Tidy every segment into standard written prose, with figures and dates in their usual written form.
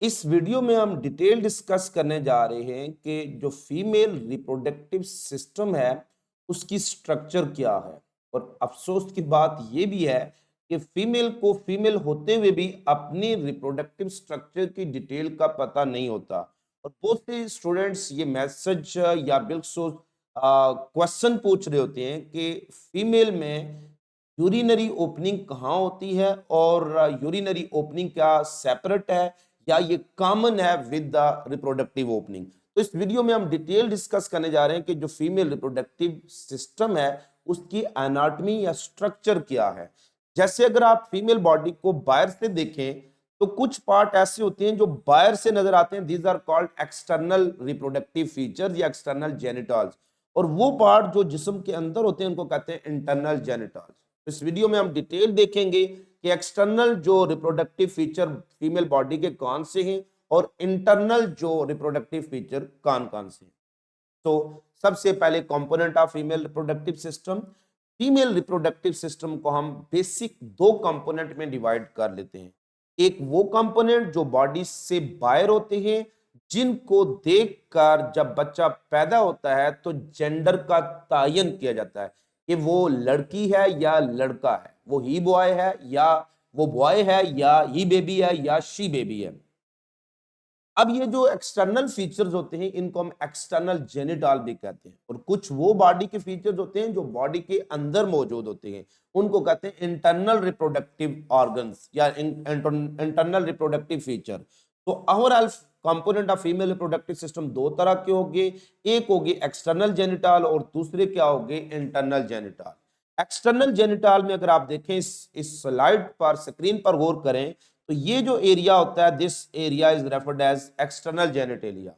इस वीडियो में हम डिटेल डिस्कस करने जा रहे हैं कि जो फीमेल रिप्रोडक्टिव सिस्टम है उसकी स्ट्रक्चर क्या है। और अफसोस की बात ये भी है कि फीमेल को फीमेल होते हुए भी अपनी रिप्रोडक्टिव स्ट्रक्चर की डिटेल का पता नहीं होता। और बहुत से स्टूडेंट्स ये मैसेज या बिल्कुल क्वेश्चन पूछ रहे होते हैं कि फीमेल में यूरिनरी ओपनिंग कहाँ होती है और यूरिनरी ओपनिंग क्या सेपरेट है या ये कॉमन है विद द रिप्रोडक्टिव ओपनिंग। तो इस वीडियो में हम डिटेल डिस्कस करने जा रहे हैं कि जो फीमेल रिप्रोडक्टिव सिस्टम है उसकी एनाटॉमी या स्ट्रक्चर क्या है। जैसे अगर आप फीमेल बॉडी को बाहर से देखें तो कुछ पार्ट ऐसे होते हैं जो बाहर से नजर आते हैं, these are called external reproductive features या एक्सटर्नल जेनिटल्स। और वो पार्ट जो जिस्म के अंदर होते हैं उनको कहते हैं इंटरनल जेनिटल्स। इस वीडियो में हम डिटेल देखेंगे कि एक्सटर्नल जो रिप्रोडक्टिव फीचर फीमेल बॉडी के कौन से हैं और इंटरनल जो रिप्रोडक्टिव फीचर कौन कौन से हैं। तो सबसे पहले component of female reproductive system. Female reproductive system को हम बेसिक दो कंपोनेंट में डिवाइड कर लेते हैं। एक वो कंपोनेंट जो बॉडी से बाहर होते हैं, जिनको देखकर जब बच्चा पैदा होता है तो जेंडर का तयन किया जाता है कि वो लड़की है या लड़का है, वो ही बॉय है या वो बॉय है या ही बेबी है या शी बेबी है। अब ये जो एक्सटर्नल फीचर्स होते हैं इनको हम एक्सटर्नल जेनिटल भी कहते हैं। और कुछ वो बॉडी के फीचर्स होते हैं जो बॉडी के अंदर मौजूद होते हैं, उनको कहते हैं इंटरनल रिप्रोडक्टिव ऑर्गन्स या इंटरनल रिप्रोडक्टिव फीचर। तो overall component of female reproductive system दो तरह के होंगे, एक होगी एक्सटर्नल जेनिटल और दूसरे क्या होंगे इंटरनल जेनिटल। एक्सटर्नल जेनिटल में अगर आप देखें इस स्लाइड पर स्क्रीन पर गौर करें तो ये जो एरिया होता है this area is referred as external genitalia.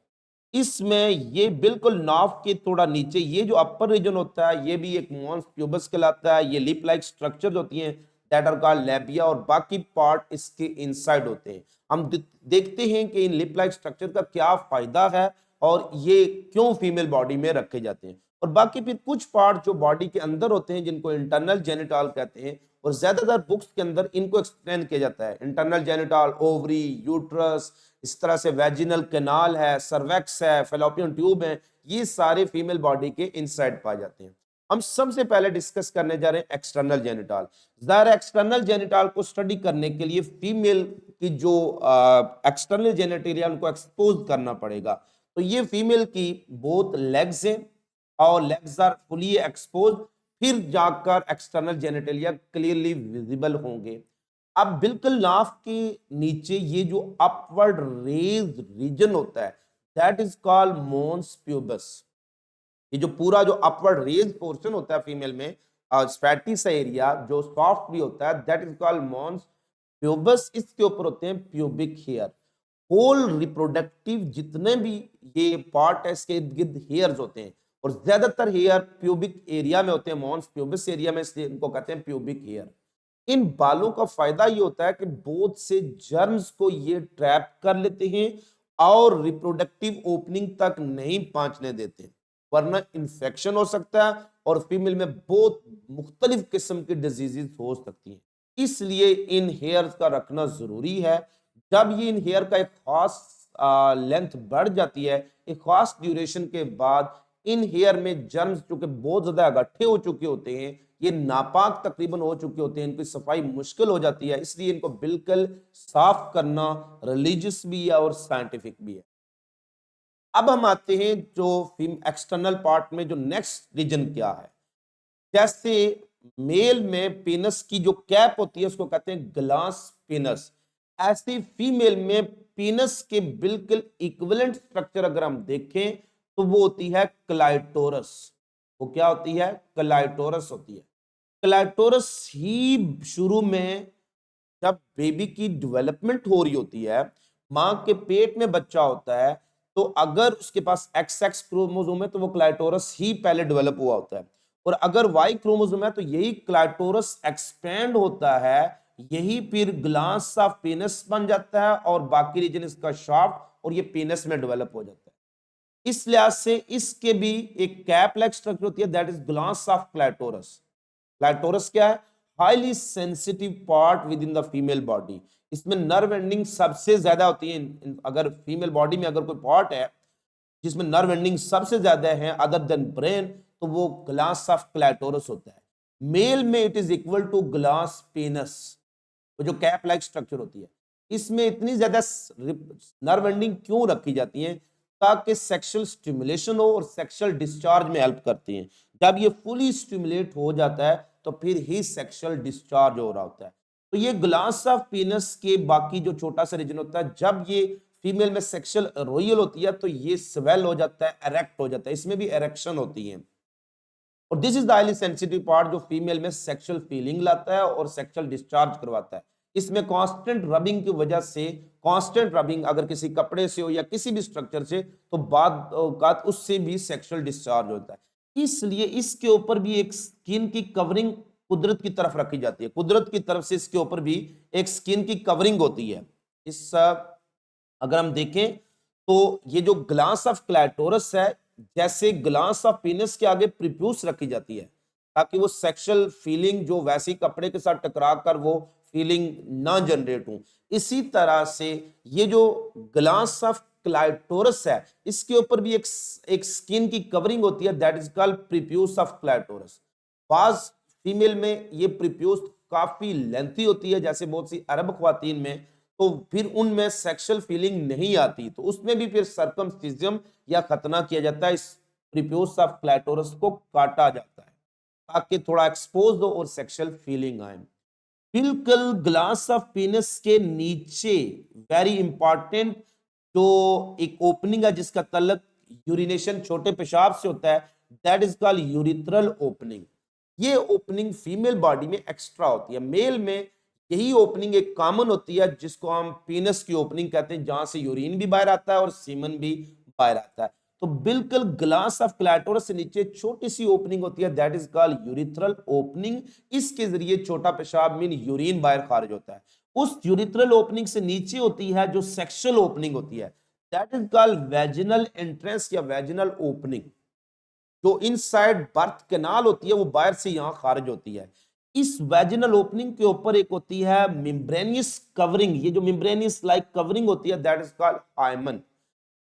इसमें ये बिल्कुल नाफ के थोड़ा नीचे ये जो अपर रीजन होता है ये भी एक मॉन्स प्यूबस कहलाता है। ये लिप लाइक स्ट्रक्चर होती हैं दैट आर कॉल्ड लैबिया और बाकी पार्ट इसके इनसाइड होते हैं। हम देखते हैं कि इन लिप लाइक स्ट्रक्चर का क्या फायदा है और ये क्यों फीमेल बॉडी में रखे जाते हैं। और बाकी फिर कुछ पार्ट जो बॉडी के अंदर होते हैं जिनको इंटरनल जेनिटल कहते हैं और ज्यादातर बुक्स के अंदर इनको एक्सप्लेन किया जाता है। इंटरनल जेनिटल ओवरी, यूट्रस, इस तरह से वेजिनल कैनाल है, सर्वेक्स है, फेलोपियन ट्यूब है, ये सारे फीमेल बॉडी के इनसाइड पाए जाते हैं। हम सबसे पहले डिस्कस करने जा रहे हैं एक्सटर्नल जेनिटल। ज़ाहिर एक्सटर्नल जेनिटल को स्टडी करने के लिए फीमेल की जो एक्सटर्नल जेनिटलिया उनको एक्सपोज करना पड़ेगा। तो ये फीमेल की बोथ लेग्स हैं और लेग्स आर फुली एक्सपोज, फिर जाकर एक्सटर्नल जेनिटलिया क्लियरली विजिबल होंगे। अब बिल्कुल नाफ के नीचे ये जो अपवर्ड रेज रीजन होता है that is called mons pubis. ये जो पूरा जो अपवर्ड रेज पोर्शन होता है फीमेल में स्फैटी सा एरिया जो सॉफ्ट भी होता है that is called mons pubis. इसके ऊपर होते हैं प्यूबिक हेयर। होल रिप्रोडक्टिव जितने भी ये पार्ट है इसके इर्द गिर्द हेयर्स होते हैं और ज्यादातर हेयर प्यूबिक एरिया में होते हैं, मॉन्स प्यूबिस एरिया में, इसलिए इनको कहते हैं प्यूबिक हेयर। इन बालों का फायदा ये होता है कि बहुत से जर्म्स को ये ट्रैप कर लेते हैं और रिप्रोडक्टिव ओपनिंग तक नहीं पहुंचने देते, वरना इंफेक्शन हो सकता है और फीमेल में बहुत मुख्तलिफ किस्म की डिजीजेस हो सकती हैं। इसलिए इन हेयर्स का रखना जरूरी है। जब ये इन हेयर का एक खास लेंथ बढ़ जाती है, एक खास ड्यूरेशन के बाद इन हेयर में जर्म्स चूंकि बहुत ज्यादा इकट्ठे हो चुके होते हैं, ये नापाक तकरीबन हो चुके होते हैं, इनकी सफाई मुश्किल हो जाती है, इसलिए इनको बिल्कुल साफ करना रिलीजियस भी है और साइंटिफिक भी है। अब हम आते हैं जो एक्सटर्नल पार्ट में जो नेक्स्ट रीजन क्या है। जैसे मेल में पेनस की जो कैप होती है उसको कहते हैं ग्लास पेनस। ऐसे फीमेल में पेनस के बिल्कुल इक्विवेलेंट स्ट्रक्चर अगर हम देखें तो वो होती है क्लाइटोरस। वो क्या होती है? क्लाइटोरस होती है। क्लाइटोरस ही शुरू में जब बेबी की डेवलपमेंट हो रही होती है, मां के पेट में बच्चा होता है, तो अगर उसके पास एक्स एक्स क्रोमोसोम है तो वो क्लाइटोरस ही पहले डेवलप हुआ होता है। और अगर वाई क्रोमोसोम है तो यही क्लाइटोरस एक्सपेंड होता है, यही फिर ग्लास ऑफ पेनिस बन जाता है और बाकी रीजन इसका शाफ्ट और ये पेनिस में डेवलप हो जाता है। इस लिहाज से इसके भी एक कैप लाइक स्ट्रक्चर होती है that is glass of clitoris. Clitoris क्या है? Highly sensitive part with in the female body. इसमें नर्व एंडिंग सबसे ज्यादा होती है। अगर फीमेल बॉडी में अगर कोई पार्ट है जिसमें नर्व एंडिंग सबसे ज्यादा है अदर देन ब्रेन, तो वो ग्लास ऑफ क्लैटोरस होता है। मेल में it is equal to glans penis, वो जो कैप लाइक स्ट्रक्चर होती है। इसमें इतनी ज्यादा नर्व एंडिंग क्यों रखी जाती है? ताकि सेक्सुअल स्टिमुलेशन हो और सेक्सुअल डिस्चार्ज में हेल्प करती हैं। जब ये फुली स्टिमुलेट हो जाता है तो फिर ही सेक्सुअल डिस्चार्ज हो रहा होता है। तो ये ग्लास ऑफ पीनस के बाकी जो छोटा सा रीजन होता है, जब ये फीमेल में सेक्सुअल रोयल होती है तो ये स्वेल हो जाता है, एरेक्ट हो जाता है, इसमें भी एरेक्शन होती है। और this is the highly sensitive part जो फीमेल में सेक्सुअल फीलिंग लाता है और सेक्सुअल डिस्चार्ज करवाता है। इसमें कांस्टेंट रबिंग की वजह से, कांस्टेंट रबिंग अगर किसी कपड़े से हो या किसी भी स्ट्रक्चर से, तो बाद उससे भी सेक्सुअल डिस्चार्ज होता है। इसलिए इसके ऊपर भी एक स्किन की कवरिंग कुदरत की तरफ रखी जाती है। कुदरत की तरफ से इसके ऊपर भी एक स्किन की कवरिंग होती है। इस अगर हम देखें तो ये जो ग्लास ऑफ क्लैटोरस है, जैसे ग्लास ऑफ पीनस के आगे प्रीप्यूस रखी जाती है ताकि वो सेक्सुअल फीलिंग जो वैसे ही कपड़े के साथ टकरा कर वो फीलिंग ना जनरेट हो, इसी तरह से ये जो ग्लास ऑफ क्लाइटोरस है इसके ऊपर भी एक स्किन की कवरिंग होती है, that is called prepuce of clitoris. बाज फीमेल में ये प्रीप्यूस काफी लेंथी होती है, जैसे बहुत सी अरब ख्वातीन में, तो फिर उनमें सेक्सुअल फीलिंग नहीं आती, तो उसमें भी फिर सर्कमसिजम या खतना किया जाता है। इस प्रीप्यूस ऑफ क्लाइटोरस को काटा जाता है ताकि थोड़ा एक्सपोज हो और सेक्सुअल फीलिंग आए। बिल्कुल ग्लास ऑफ पीनस के नीचे वेरी इंपॉर्टेंट जो एक ओपनिंग है जिसका तल्लक यूरिनेशन छोटे पेशाब से होता है, that is called urethral opening. ये ओपनिंग फीमेल बॉडी में एक्स्ट्रा होती है। मेल में यही ओपनिंग एक कॉमन होती है जिसको हम पीनस की ओपनिंग कहते हैं, जहां से यूरिन भी बाहर आता है और सीमन भी बाहर आता है। तो बिल्कुल ग्लास ऑफ क्लैटोरस से नीचे छोटी सी ओपनिंग होती है, that is called urethral opening. इसके जरिए छोटा पेशाब मीन यूरिन बाहर खारिज होता है। उस यूरिथ्रल ओपनिंग से नीचे होती है जो सेक्सुअल ओपनिंग होती है, that is called vaginal entrance या वेजिनल ओपनिंग। जो इनसाइड बर्थ कैनाल होती है वो बाहर से यहां खारिज होती है। इस वेजिनल ओपनिंग के ऊपर एक होती है मेम्ब्रेनियस कवरिंग। ये जो मेम्ब्रेनियस लाइक कवरिंग होती है दैट इज कॉल्ड हाइमन।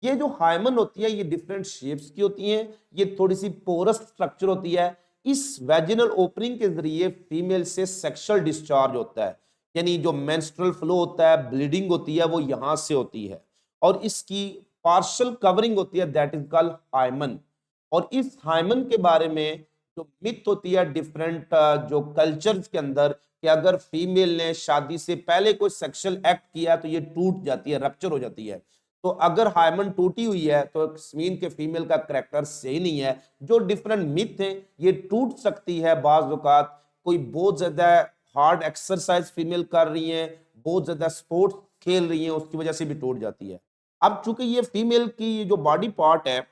ये जो हाइमन होती है ये डिफरेंट शेप्स की होती हैं, ये थोड़ी सी पोरस स्ट्रक्चर होती है। इस वेजिनल ओपनिंग के जरिए फीमेल से सेक्सुअल डिस्चार्ज होता है, यानी जो मेंस्ट्रुअल फ्लो होता है, ब्लीडिंग होती है, वो यहां से होती है। और इसकी पार्शियल कवरिंग होती है, दैट इज कॉल्ड हाइमन। और इस हाइमन के बारे में जो मिथ होती है डिफरेंट जो कल्चर्स के अंदर, कि अगर फीमेल ने शादी से पहले कोई सेक्सुअल एक्ट किया तो ये टूट जाती है, रप्चर हो जाती है। तो अगर हाइमन टूटी हुई है तो मीन के फीमेल का करैक्टर सही नहीं है। जो डिफरेंट मिथ है ये टूट सकती है बाज औकात, कोई बहुत ज्यादा हार्ड एक्सरसाइज फीमेल कर रही है, बहुत ज्यादा स्पोर्ट्स खेल रही है, उसकी वजह से भी टूट जाती है। अब चूंकि ये फीमेल की ये जो बॉडी पार्ट है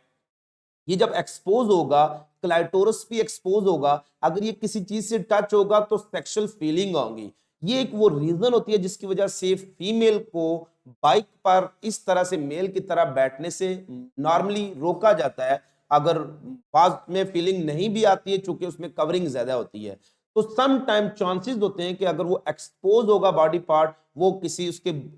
ये जब एक्सपोज होगा, क्लाइटोरस भी एक्सपोज होगा, अगर ये किसी चीज से टच होगा तो सेक्सुअल फीलिंग होंगी। ये एक वो रीजन होती है जिसकी वजह से फीमेल को बाइक पर इस तरह से मेल की तरह बैठने से नॉर्मली रोका जाता है। अगर बाद में फीलिंग नहीं भी आती है चूंकि उसमें कवरिंग ज्यादा होती है, तो सम टाइम चांसेस होते हैं कि अगर वो एक्सपोज होगा बॉडी पार्ट, वो किसी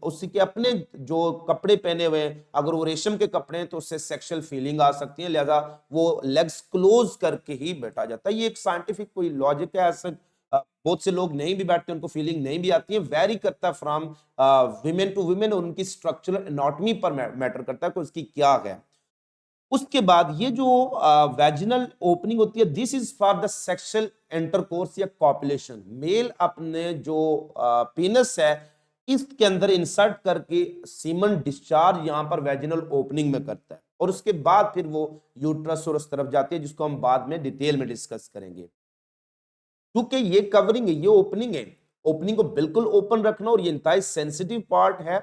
उसी के अपने जो कपड़े पहने हुए हैं, अगर वो रेशम के कपड़े हैं तो उससे सेक्सुअल फीलिंग आ सकती है, लिहाजा वो लेग्स क्लोज करके ही बैठा जाता है। ये एक साइंटिफिक कोई लॉजिक है। ऐसा बहुत से लोग नहीं भी बैठते, उनको फीलिंग नहीं भी आती है, वेरी करता है फ्रॉम विमेन टू विमेन, उनकी स्ट्रक्चरल एनाटॉमी पर मैटर करता है कि उसकी क्या है। उसके बाद ये जो वैजिनल ओपनिंग होती है, this is for the sexual intercourse या कॉपुलेशन। मेल अपने जो पीनस है इसके अंदर इंसर्ट करके सीमन डिस्चार्ज यहां पर वैजिनल ओपनिंग में करता है, और उसके बाद फिर वो यूट्रस और उस तरफ जाती है, जिसको हम बाद में डिटेल में डिस्कस करेंगे। क्योंकि ये कवरिंग है, ये ओपनिंग है, ओपनिंग को बिल्कुल ओपन रखना, और ये इंतहाई सेंसिटिव पार्ट है,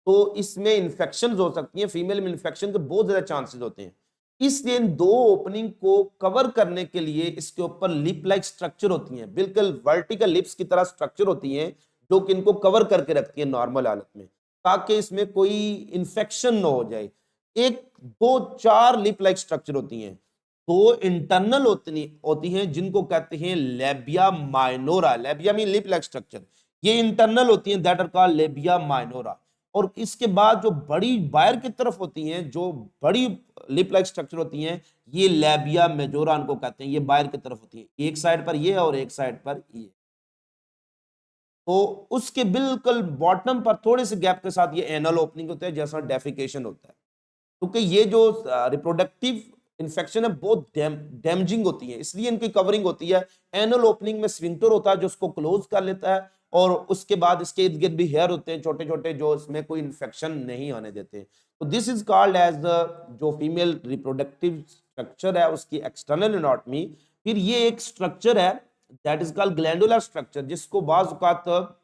तो इसमें इन्फेक्शन हो सकती है। फीमेल में इन्फेक्शन के बहुत ज्यादा चांसेस होते हैं। इसलिए इन दो ओपनिंग को कवर करने के लिए इसके ऊपर लिप लाइक स्ट्रक्चर होती हैं, बिल्कुल वर्टिकल लिप्स की तरह स्ट्रक्चर होती हैं, जो कि इनको कवर करके रखती है नॉर्मल हालत में, ताकि इसमें कोई इंफेक्शन ना हो जाए। एक दो चार लिप लाइक स्ट्रक्चर होती हैं। दो इंटरनल होती हैं जिनको कहते हैं labia minora. Labia mean lip like structure, ये इंटरनल होती हैं, that are called labia minora. और इसके बाद जो बड़ी बाहर की तरफ होती हैं, जो बड़ी लिप लाइक स्ट्रक्चर होती हैं, ये लेबिया मेजोरा इनको कहते हैं, ये बाहर की तरफ होती है। एक साइड पर ये और एक साइड पर ये। तो उसके बिल्कुल बॉटम पर थोड़े से गैप के साथ ये एनल ओपनिंग होता है, जैसा डेफिकेशन होता है। क्योंकि ये जो रिप्रोडक्टिव इन्फेक्शन है बहुत डैमेजिंग होती है, इसलिए इनकी कवरिंग होती है। एनल ओपनिंग में स्फिंक्टर होता है जो उसको क्लोज कर लेता है, और उसके बाद इसके इर्द गिर्द भी हेयर होते हैं छोटे छोटे, जो इसमें कोई इन्फेक्शन नहीं आने देते। तो this is called as the जो फीमेल रिप्रोडक्टिव स्ट्रक्चर है उसकी एक्सटर्नल एनाटॉमी। फिर ये एक स्ट्रक्चर है that is called glandular structure, जिसको बाज़ औक़ात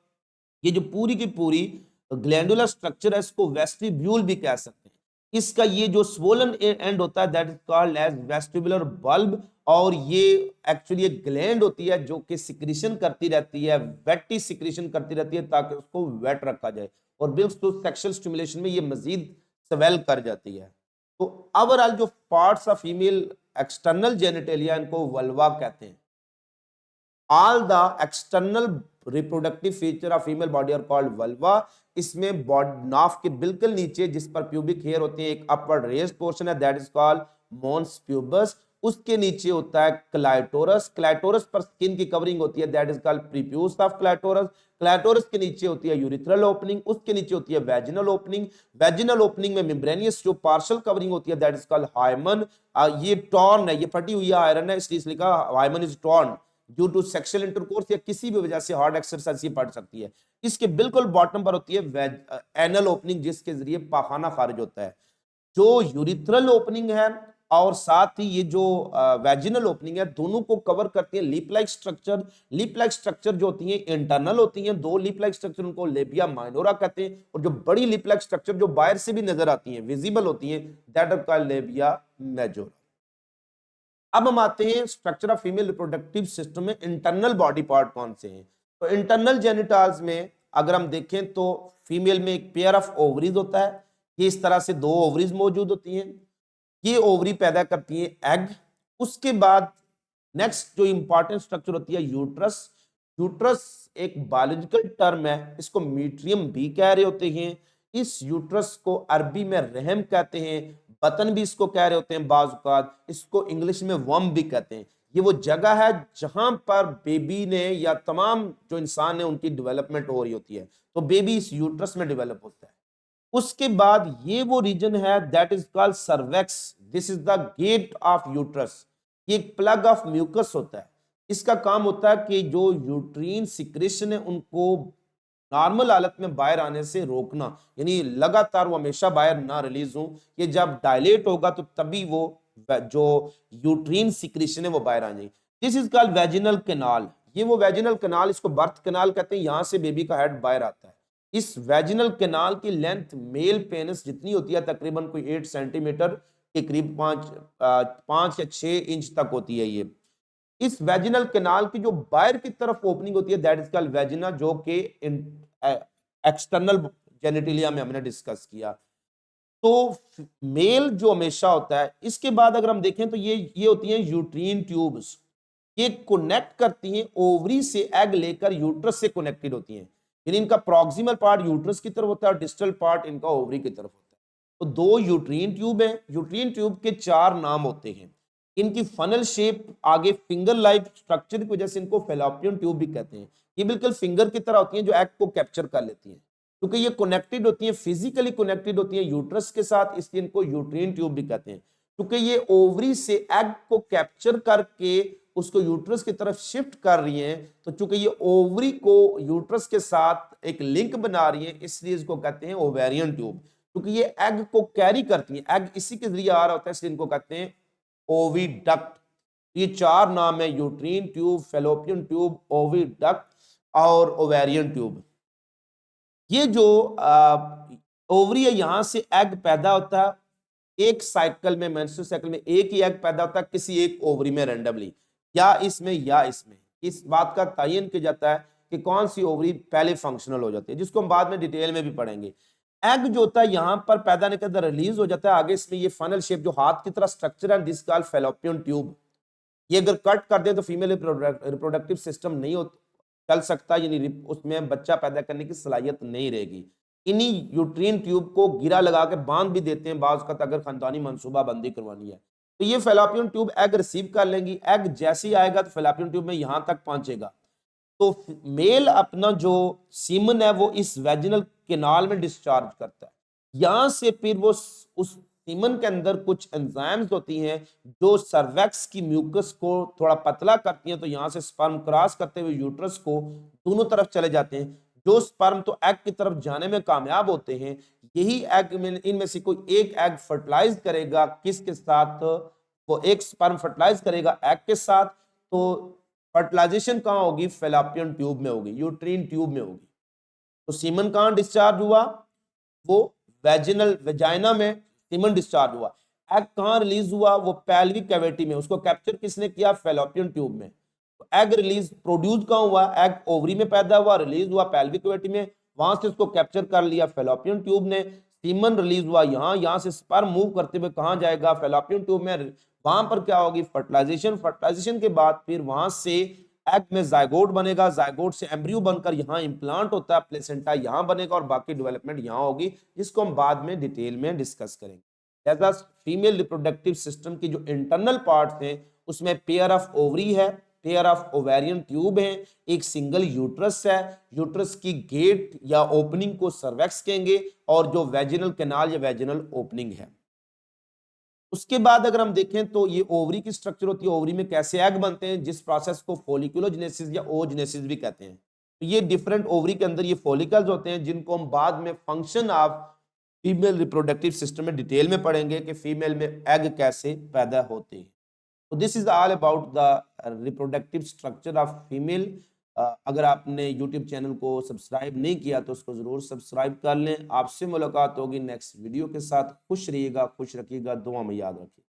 ये जो पूरी की पूरी ग्लैंडुलर स्ट्रक्चर है इसको वेस्टिब्यूल भी कह सकते हैं। इसका ये जो स्वोलन एंड होता है that is called as vestibular bulb, और ये एक्चुअली एक ग्लैंड होती है जो कि सिक्रीशन करती रहती है, वेटी सिक्रीशन करती रहती है ताकि उसको वेट रखा जाए, और बिल्कुल सेक्सुअल स्टिमुलेशन में ये मजीद स्वेल कर जाती है। तो ओवरऑल जो parts of female external genitalia इनको वल्वा कहते हैं। All the external reproductive feature of female body are called vulva। इसमें नाफ के बिल्कुल नीचे जिस पर प्यूबिक हेयर होते हैं, एक अपवर्ड रेज्ड पोर्शन है that is called mons pubis. उसके नीचे होता है क्लाइटोरस। क्लाइटोरस पर स्किन की कवरिंग होती है that is called prepuce of clitoris. Clitoris के नीचे होती है यूरिथ्रल ओपनिंग, उसके नीचे होती है वेजिनल ओपनिंग। वेजिनल ओपनिंग में मेम्ब्रेनियस जो पार्शियल कवरिंग होती है दैट इज कॉल्ड हाइमन। ये टॉर्न है, ये फटी हुई आयरन है इसलिए लिखा hymen is torn due to sexual intercourse या किसी भी वजह से हार्ड एक्सरसाइज ये पड़ सकती है। इसके बिल्कुल बॉटम पर होती है एनल ओपनिंग जिसके जरिए पाखाना खारिज होता है। जो यूरिथ्रल ओपनिंग है और साथ ही ये जो वेजिनल ओपनिंग है, दोनों को कवर करती है lip like structure. Lip like structure जो होती है इंटरनल होती हैं, दो लिप लाइक स्ट्रक्चर उनको लेबिया माइनोरा कहते हैं, और जो बड़ी लिप लाइक स्ट्रक्चर जो बाहर से भी नजर आती हैं, विजिबल होती हैं, that are called labia majora. अब हम आते हैं structure of female reproductive system में इंटरनल बॉडी पार्ट कौन से हैं। तो इंटरनल जेनिटल्स में अगर हम देखें तो फीमेल में एक पेयर ऑफ ओवरीज होता है। ये इस तरह से दो ओवरीज मौजूद होती हैं, ये ओवरी पैदा करती है एग। उसके बाद नेक्स्ट जो इंपॉर्टेंट स्ट्रक्चर होती है यूट्रस। यूट्रस एक बायोलॉजिकल टर्म है, इसको मीट्रियम भी कह रहे होते हैं। इस यूट्रस को अरबी में रहम कहते हैं, बतन भी इसको कह रहे होते हैं, बाज़ औक़ात इसको इंग्लिश में वम भी कहते हैं। ये वो जगह है जहां पर बेबी ने या तमाम जो इंसान है उनकी डेवलपमेंट हो रही होती है, तो बेबी इस यूट्रस में डेवलप होता है। उसके बाद ये वो रीजन है that is called cervix, this is the gate of uterus. ये एक प्लग ऑफ म्यूकस होता है। इसका काम होता है कि जो यूट्रीन सिक्रेशन है उनको नॉर्मल हालत में बाहर आने से रोकना, यानी लगातार वो हमेशा बाहर ना रिलीज हो। ये जब डायलेट होगा तो तभी वो जो यूट्रीन सिक्रेशन है वो बाहर आ जाएगी। This is called vaginal canal. ये वो वेजिनल कैनाल, इसको बर्थ कैनाल कहते हैं, यहां से बेबी का हेड बाहर आता है। इस वेजिनल कैनाल की लेंथ मेल पेनिस जितनी होती है तकरीबन कोई 8 सेंटीमीटर के करीब, 5 या 6 इंच तक होती है। ये इस वेजिनल कैनाल की जो बाहर की तरफ ओपनिंग होती है दैट इज कॉल्ड वेजिना, जो कि एक्सटर्नल जेनिटिलिया में हमने डिस्कस किया। तो मेल जो हमेशा होता है, इसके बाद अगर हम देखें तो ये होती हैं यूट्रीन ट्यूब्स। ये कनेक्ट करती हैं ओवरी से, एग लेकर यूट्रस से कनेक्टेड होती हैं, यानी इनका प्रॉक्सिमल पार्ट यूट्रस की तरफ होता है और डिस्टल पार्ट इनका ओवरी की तरफ होता है। तो दो यूट्रीन ट्यूब हैं। यूट्रीन ट्यूब के 4 नाम होते हैं। इनकी फनल शेप आगे फिंगर लाइक स्ट्रक्चर की वजह से इनको फेलोपियन ट्यूब भी कहते हैं। ये बिल्कुल फिंगर की तरह होती हैं जो एग को कैप्चर कर लेती हैं। क्योंकि ये कनेक्टेड होती हैं, फिजिकली कनेक्टेड होती हैं यूट्रस के साथ, इसलिए इनको यूट्रीन ट्यूब भी कहते हैं। क्योंकि ये ओवरी से एग को कैप्चर करके उसको यूट्रस की तरफ शिफ्ट कर रही हैं, तो चूंकि ये ओवरी को यूट्रस के साथ एक लिंक बना रही है, इसलिए इसको कहते हैं ओवेरियन ट्यूब। क्योंकि ये एग को कैरी करती हैं, एग इसी के जरिए आ रहा होता है, इसलिए इनको कहते हैं ओविडक्ट। ये 4 नाम है, uterine tube, fallopian tube, oviduct और ओवेरियन ट्यूब। ये जो ओवरी है, यहां से एग पैदा होता है। एक साइकिल में, मेंस्ट्रुअल साइकिल में एक ही एग पैदा होता है किसी एक ओवरी में रैंडमली, या इसमें या इसमें। इस बात का तयन किया जाता है कि कौन सी ओवरी पहले फंक्शनल हो जाती है, जिसको हम बाद में डिटेल में भी पढ़ेंगे। एग जो होता है यहाँ पर पैदा नहीं करता, रिलीज हो जाता है आगे, इसमें ये फनल शेप जो हाथ की तरह स्ट्रक्चर है, दिस कॉल्ड फैलोपियन ट्यूब। ये अगर कट कर दें तो फीमेल रिप्रोडक्टिव सिस्टम नहीं हो चल सकता, यानी उसमें बच्चा पैदा करने की सलाहियत नहीं रहेगी। इन्हीं यूट्रीन ट्यूब को गिरा लगा के बांध भी देते हैं बाज़ वक़्त अगर खानदानी मनसूबा बंदी करवानी है। तो ये फैलोपियन ट्यूब एग रिसीव कर लेंगी, एग जैसे ही आएगा तो फैलोपियन ट्यूब में यहाँ तक पहुंचेगा। तो मेल अपना जो सीमन है वो इस वेजिनल केनाल में डिस्चार्ज करता है। यहां से फिर वो उस सीमन के अंदर कुछ एंजाइम्स होती हैं जो सर्वेक्स की म्यूकस को थोड़ा पतला करती हैं, तो यहां से स्पर्म क्रॉस करते हुए यूट्रस को दोनों तरफ चले जाते हैं। जो स्पर्म तो एग की तरफ जाने में कामयाब होते हैं, यही एग में इनमें से कोई एक एग फर्टिलाइज करेगा, किसके साथ, वो एक स्पर्म फर्टिलाइज करेगा एग के साथ। तो फर्टिलाइजेशन कहाँ होगी, फैलोपियन ट्यूब में होगी, यूट्रीन ट्यूब में होगी। तो सीमन कहाँ डिस्चार्ज हुआ, वो वेजिनल वेजाइना में सीमन डिस्चार्ज हुआ। एग कहाँ रिलीज हुआ, वो पेल्विक कैविटी में, उसको कैप्चर किसने किया, फैलोपियन ट्यूब में। तो एग रिलीज प्रोड्यूस कहाँ हुआ, एग ओवरी में पैदा हुआ, रिलीज हुआ पेल्विक कैविटी में, वहां से उसको कैप्चर कर लिया फैलोपियन ट्यूब ने। सीमन रिलीज हुआ यहाँ से स्पर्म मूव करते हुए कहाँ जाएगा, फैलोपियन ट्यूब में। वहां पर क्या होगी, फर्टिलाइजेशन। फर्टिलाइजेशन के बाद फिर वहां से एग में जायगोट बनेगा, जायगोट से एम्ब्रियो बनकर यहाँ इंप्लांट होता है, प्लेसेंटा यहाँ बनेगा और बाकी डेवलपमेंट यहाँ होगी, जिसको हम बाद में डिटेल में डिस्कस करेंगे। जैसा फीमेल रिप्रोडक्टिव सिस्टम की जो इंटरनल पार्ट्स हैं उसमें पेयर ऑफ ओवरी है, पेयर ऑफ ओवेरियन ट्यूब है, एक सिंगल यूट्रस है, यूट्रस की गेट या ओपनिंग को सर्वेक्स कहेंगे, और जो वेजिनल कैनाल या वेजिनल ओपनिंग है। उसके बाद अगर हम देखें तो ये ओवरी की स्ट्रक्चर होती है, ओवरी में कैसे एग बनते हैं, जिस प्रोसेस को फोलिकुलोजेनेसिस या ओजेनेसिस भी कहते हैं। तो ये डिफरेंट ओवरी के अंदर ये फोलिकल्स होते हैं, जिनको हम बाद में function of female reproductive system में डिटेल में पढ़ेंगे कि फीमेल में एग कैसे पैदा होते हैं। तो this is all about the reproductive structure of female. अगर आपने यूट्यूब चैनल को सब्सक्राइब नहीं किया तो उसको जरूर सब्सक्राइब कर लें। आपसे मुलाकात होगी नेक्स्ट वीडियो के साथ। खुश रहिएगा, खुश रखिएगा, दुआ में याद रखिएगा।